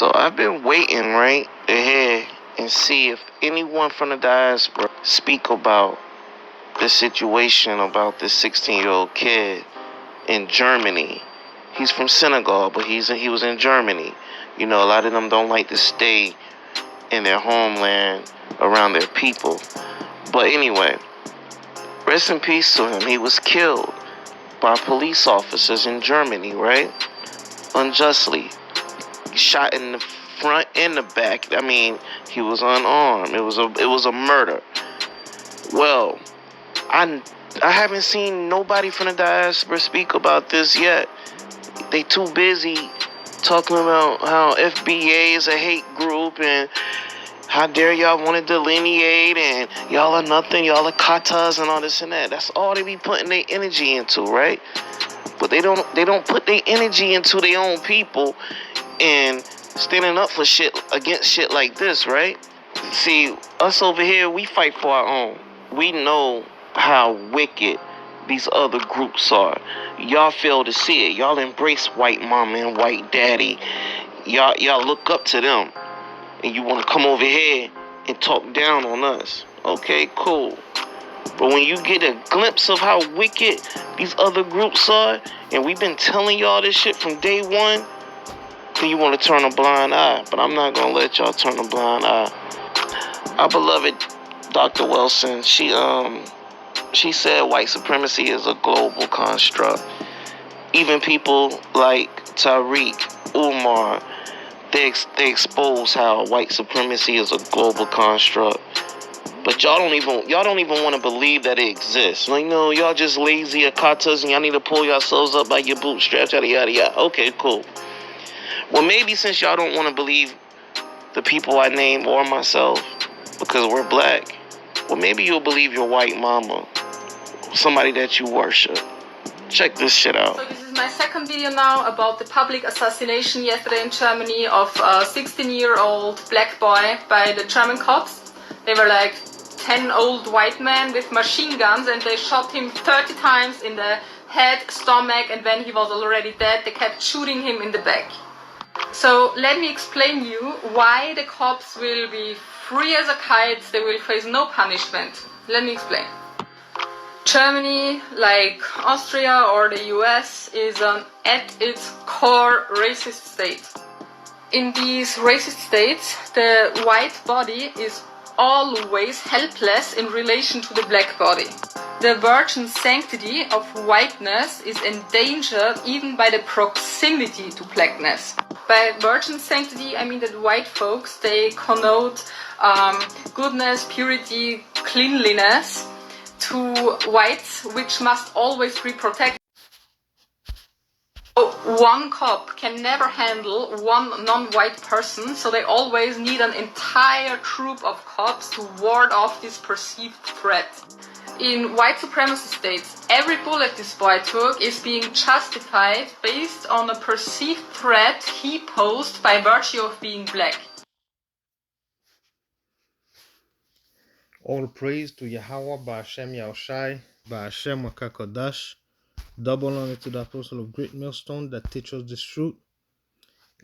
So I've been waiting right ahead and see if anyone from the diaspora speak about the situation about this 16-year-old kid in Germany. He's from Senegal, but he was in Germany. You know, a lot of them don't like to stay in their homeland around their people. But anyway, rest in peace to him. He was killed by police officers in Germany, right? Unjustly. Shot in the front and the back. I mean, he was unarmed. It was a murder. Well, I haven't seen nobody from the diaspora speak about this yet. They too busy talking about how FBA is a hate group and how dare y'all want to delineate and y'all are nothing, y'all are katas and all this and that. That's all they be putting their energy into, right? But they don't put their energy into their own people and standing up for shit against shit like this, right? See, us over here, we fight for our own. We know how wicked these other groups are. Y'all fail to see it. Y'all embrace white mama and white daddy. Y'all look up to them. And you want to come over here and talk down on us. Okay, cool. But when you get a glimpse of how wicked these other groups are, and we've been telling y'all this shit from day one, then you want to turn a blind eye. But I'm not going to let y'all turn a blind eye. Our beloved Dr. Wilson, she said white supremacy is a global construct. Even people like Tariq, Umar, they expose how white supremacy is a global construct. But y'all don't even want to believe that it exists. Like, no, y'all just lazy akatas and y'all need to pull yourselves up by your bootstraps, yada yada yada. Okay, cool. Well, maybe since y'all don't want to believe the people I name or myself because we're black, well, maybe you'll believe your white mama, somebody that you worship. Check this shit out. So this is my second video now about the public assassination yesterday in Germany of a 16-year-old black boy by the German cops. They were like 10 old white men with machine guns and they shot him 30 times in the head, stomach, and when he was already dead, they kept shooting him in the back. So let me explain you why the cops will be free as a kite, they will face no punishment. Let me explain. Germany, like Austria or the US, is at its core racist state. In these racist states, the white body is always helpless in relation to the black body. The virgin sanctity of whiteness is endangered even by the proximity to blackness. By virgin sanctity, I mean that white folks, they connote goodness, purity, cleanliness to whites, which must always be protected. So one cop can never handle one non-white person, so they always need an entire troop of cops to ward off this perceived threat. In white supremacist states, every bullet this boy took is being justified based on a perceived threat he posed by virtue of being black. All praise to Yahweh, Ba'ashem Yahushai, Ba'ashem Wakakodash. Double honor to the apostle of Great Millstone that teaches this truth.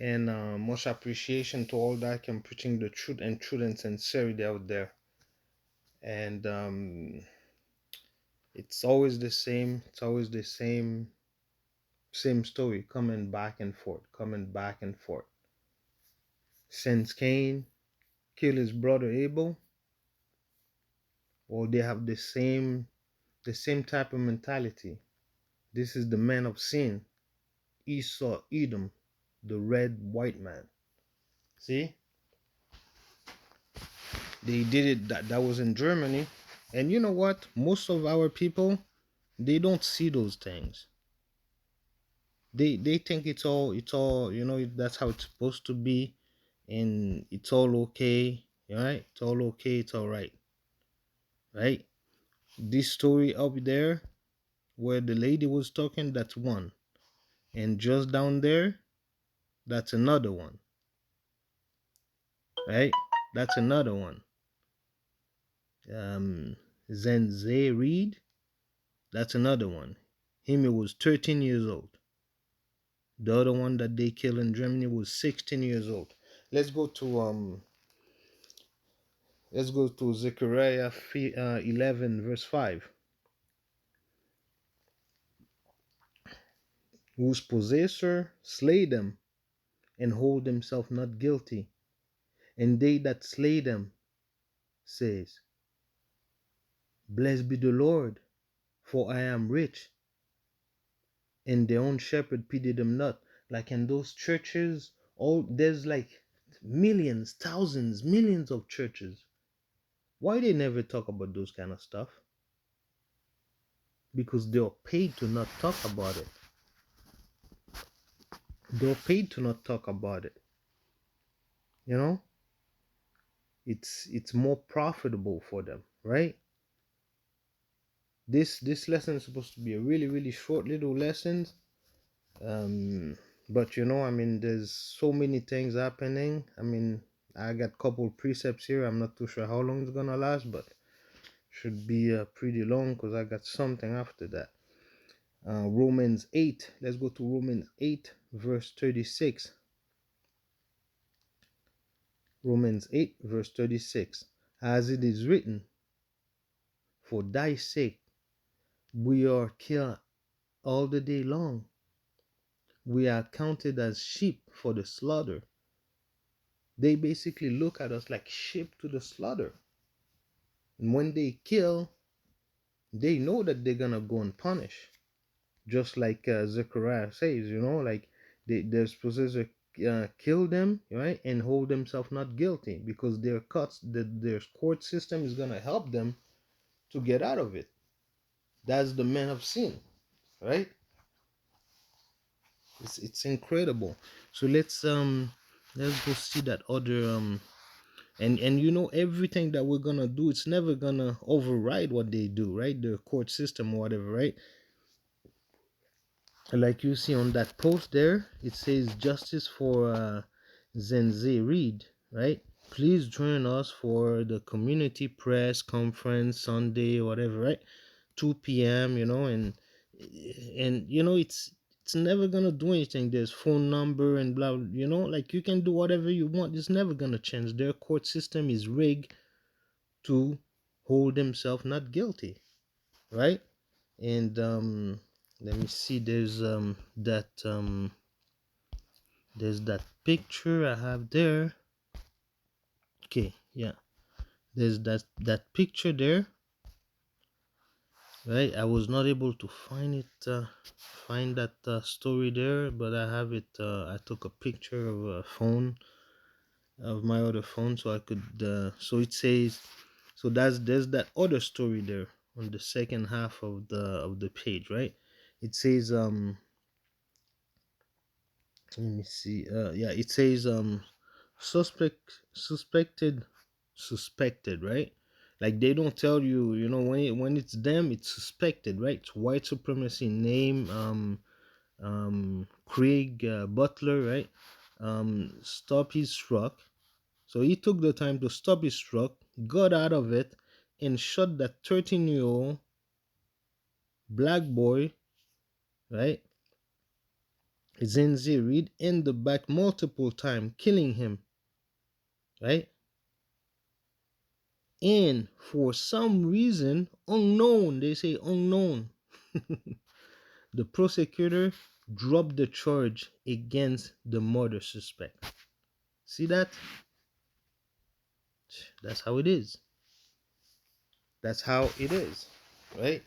And much appreciation to all that can preaching the truth and sincerity out there. And it's always the same. It's always the same story, coming back and forth. Since Cain killed his brother Abel, or they have the same type of mentality. This is the man of sin, Esau, Edom, the red white man. See, they did it. That was in Germany, and you know what? Most of our people, they don't see those things. They think it's all that's how it's supposed to be, and it's all okay, right? It's all okay. It's all right, right? This story up there, where the lady was talking, that's one, and just down there, that's another one, right? That's another one. Zenze Reed, that's another one. Him, it was 13 years old. The other one that they killed in Germany was 16 years old. let's go to Zechariah 11 verse 5. Whose possessor slay them and hold himself not guilty, and they that slay them says, Blessed be the Lord, for I am rich, and their own shepherd pitied them not. Like in those churches, all there's like millions, thousands, millions of churches. Why they never talk about those kind of stuff? Because they're paid to not talk about it. They're paid to not talk about it. You know, it's more profitable for them, right? This lesson is supposed to be a really short little lesson. But I mean, there's so many things happening. I mean, I got couple precepts here. I'm not too sure how long it's gonna last, but should be pretty long because I got something after that. Romans 8. Let's go to Romans 8 verse 36. Romans 8 verse 36. As it is written, for thy sake we are killed all the day long. We are counted as sheep for the slaughter. They basically look at us like sheep to the slaughter. And when they kill, they know that they're gonna go and punish. Just like Zechariah says, like they're supposed to kill them, right, and hold themselves not guilty because their court system is gonna help them to get out of it. That's the man of sin, right? It's incredible. So let's go see that other and everything that we're gonna do, it's never gonna override what they do, right? The court system or whatever, right? Like you see on that post there, it says justice for Zenze Reed, right? Please join us for the community press conference Sunday, whatever, right? 2 p.m. It's never gonna do anything. There's phone number and blah, like you can do whatever you want. It's never gonna change. Their court system is rigged to hold himself not guilty, right? And let me see, there's that picture I have there. Okay, yeah, there's that picture there, right? I was not able to find that story there, but I have it. I took a picture of a phone, of my other phone, so I could so it says, so there's that other story there on the second half of the page, right? It says let me see, yeah, it says suspected, right? Like they don't tell you, when it's them, it's suspected, right? It's white supremacy name, Craig Butler, right? Stop his truck. So he took the time to stop his truck, got out of it, and shot that 13-year-old black boy, right? Zenzi Reed in the back multiple times, killing him, right? And for some reason unknown, they say unknown, the prosecutor dropped the charge against the murder suspect. See that? That's how it is. That's how it is, right?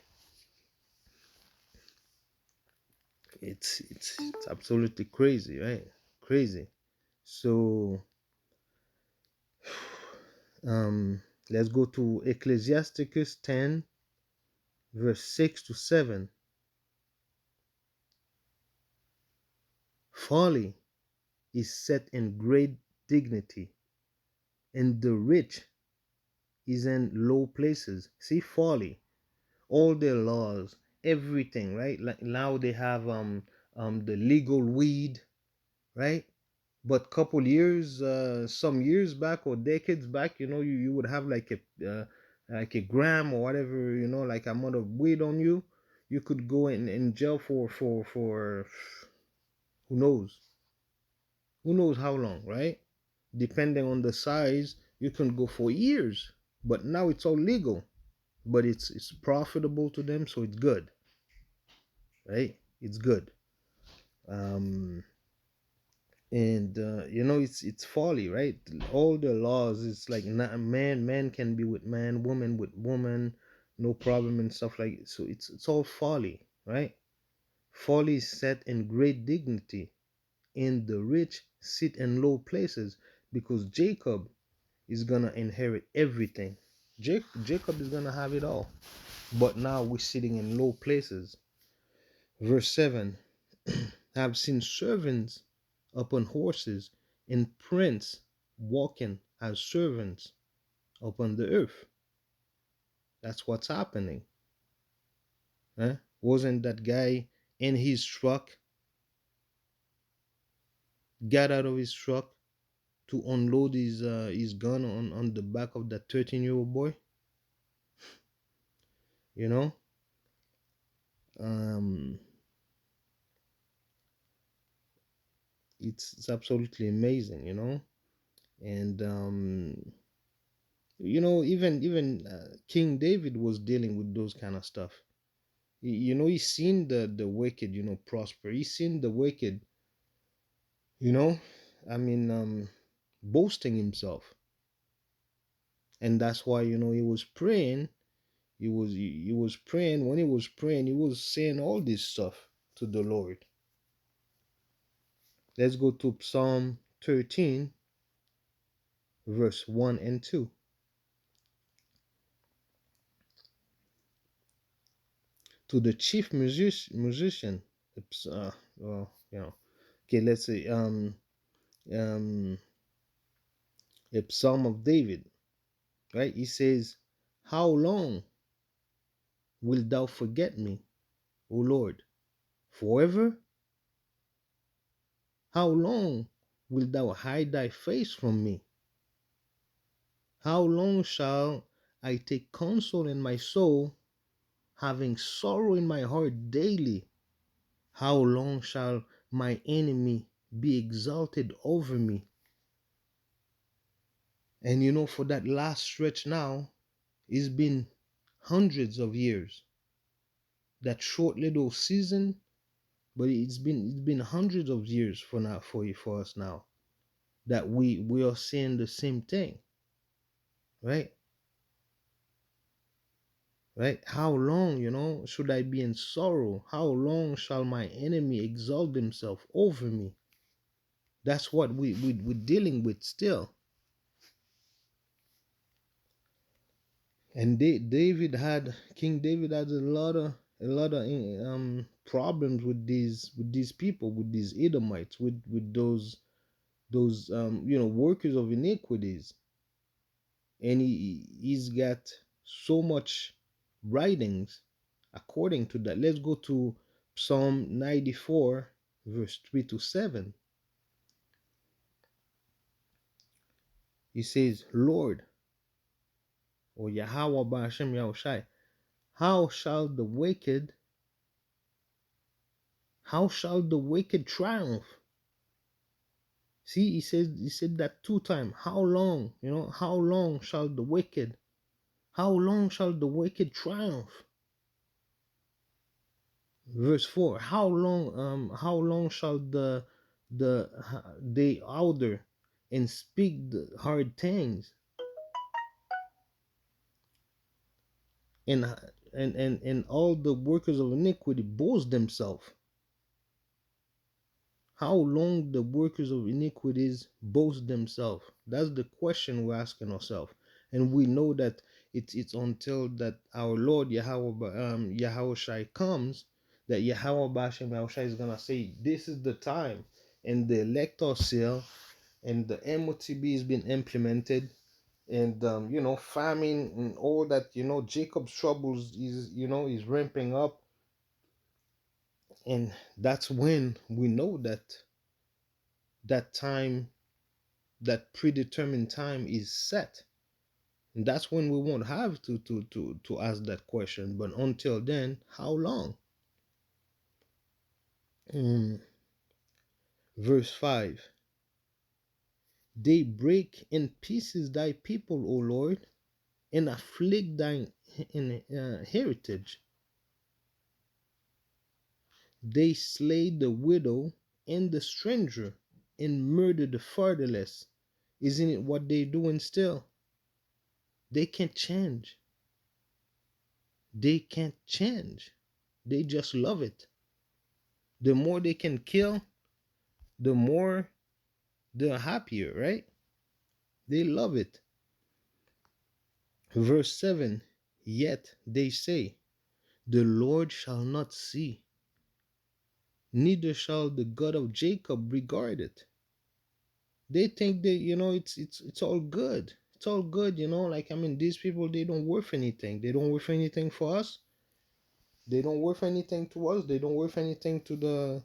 It's absolutely crazy, right? Crazy. So let's go to Ecclesiasticus 10 verse 6 to 7. Folly is set in great dignity, and the rich is in low places. See, folly, all their laws, everything, right? Like now they have the legal weed, right? But couple years, some years back or decades back, you would have like a gram or whatever, like amount of weed on you. You could go in jail for who knows how long, right? depending on the size, you can go for years. But now it's all legal, but it's profitable to them, so it's good, right? It's good. Um, and it's folly, right? All the laws, it's like man can be with man, woman with woman, no problem and stuff like so. It's all folly, right? Folly is set in great dignity, and the rich sit in low places, because Jacob is gonna inherit everything. Jacob is gonna have it all, but now we're sitting in low places. Verse 7: I've seen servants upon horses, and prince walking as servants upon the earth. That's what's happening. Huh? Wasn't that guy in his truck, got out of his truck to unload his gun on the back of that 13-year-old boy? You know? Um it's absolutely amazing, And even King David was dealing with those kind of stuff. He's seen the wicked, prosper. He's seen the wicked, you know, I mean, boasting himself, and that's why he was praying. He was praying. When he was praying, he was saying all this stuff to the Lord. Let's go to Psalm 13, verse 1 and 2. To the chief musician, well, okay, let's say um a Psalm of David, right? He says, "How long wilt thou forget me, O Lord? Forever? How long wilt thou hide thy face from me? How long shall I take counsel in my soul, having sorrow in my heart daily? How long shall my enemy be exalted over me?" And for that last stretch now, it's been hundreds of years. That short little season, but it's been hundreds of years for now, for us now, that we are saying the same thing, right? Right? How long, should I be in sorrow? How long shall my enemy exalt himself over me? That's what we're dealing with still. And King David had a lot of problems with these people, with these Edomites, with those workers of iniquities. And he's got so much writings according to that. Let's go to Psalm 94, verse 3 to 7. He says, Lord, or Yahweh Ba'ashem Yahushai, how shall the wicked triumph? See, he said that 2 times. How long, how long shall the wicked triumph? Verse 4: how long shall they order and speak the hard things, and and all the workers of iniquity boast themselves? How long the workers of iniquities boast themselves? That's the question we're asking ourselves. And we know that it's until that our Lord Yahweh Shai comes, that Yahweh Bashem Yahushai is gonna say, this is the time, and the elector seal and the MOTB has been implemented, and famine and all that. Jacob's troubles is ramping up, and that's when we know that time, that predetermined time is set. And that's when we won't have to ask that question. But until then, how long? Mm, verse 5: They break in pieces thy people, O Lord, and afflict thine heritage. They slay the widow and the stranger and murder the fatherless. Isn't it what they doing still? They can't change. They can't change. They just love it. The more they can kill, the more they're happier, right? They love it. Verse 7, yet they say, the Lord shall not see, neither shall the God of Jacob regard it. They think that, it's all good. It's all good, like, I mean, these people, they don't worth anything. They don't worth anything for us. They don't worth anything to us. They don't worth anything to the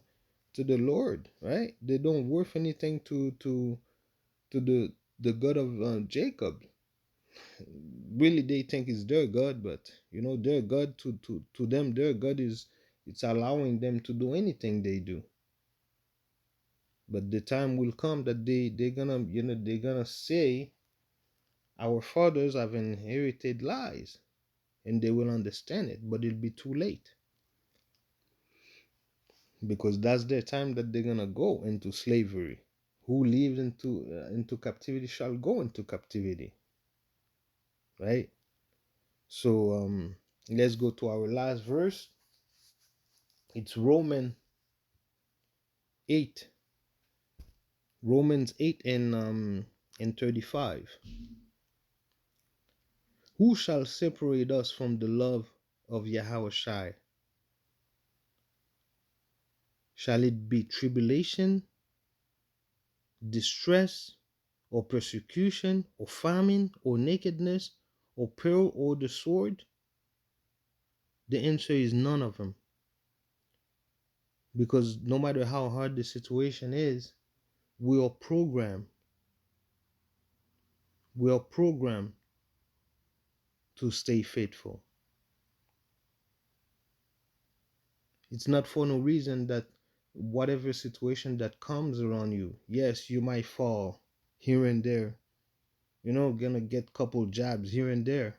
Lord, right? They don't worth anything to the God of Jacob. Really, they think it's their God, but their God, to them, their God is, it's allowing them to do anything they do. But the time will come that they're gonna say our fathers have inherited lies, and they will understand it, but it'll be too late, because that's their time that they're gonna go into slavery. Who lives into captivity shall go into captivity, right? So let's go to our last verse. It's eight Romans 8 and 35. Who shall separate us from the love of Yahweh Shai? Shall it be tribulation, distress, or persecution, or famine, or nakedness, or peril, or the sword? The answer is none of them. Because no matter how hard the situation is, we are programmed. We are programmed to stay faithful. It's not for no reason that whatever situation that comes around you, yes, you might fall here and there, gonna get couple jabs here and there,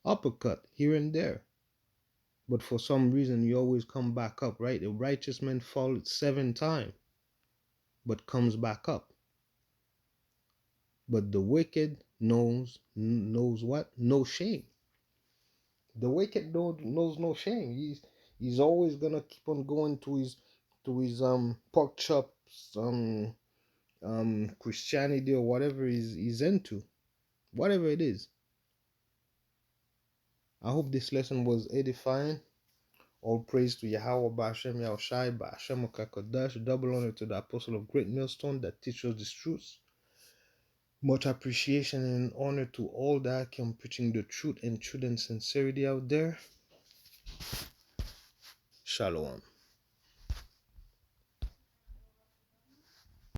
uppercut here and there. But for some reason, you always come back up, right? A righteous man falls 7 times, but comes back up. But the wicked knows what? No shame. The wicked knows no shame. He's always gonna keep on going to his pork chops, Christianity, or whatever he's into, whatever it is. I hope this lesson was edifying. All praise to Yahweh Ba'Shem Yahushai Ba'Shem Okakodash. Double honor to the apostle of Great Millstone that teaches these truths. Much appreciation and honor to all that come preaching the truth and sincerity out there. Shalom.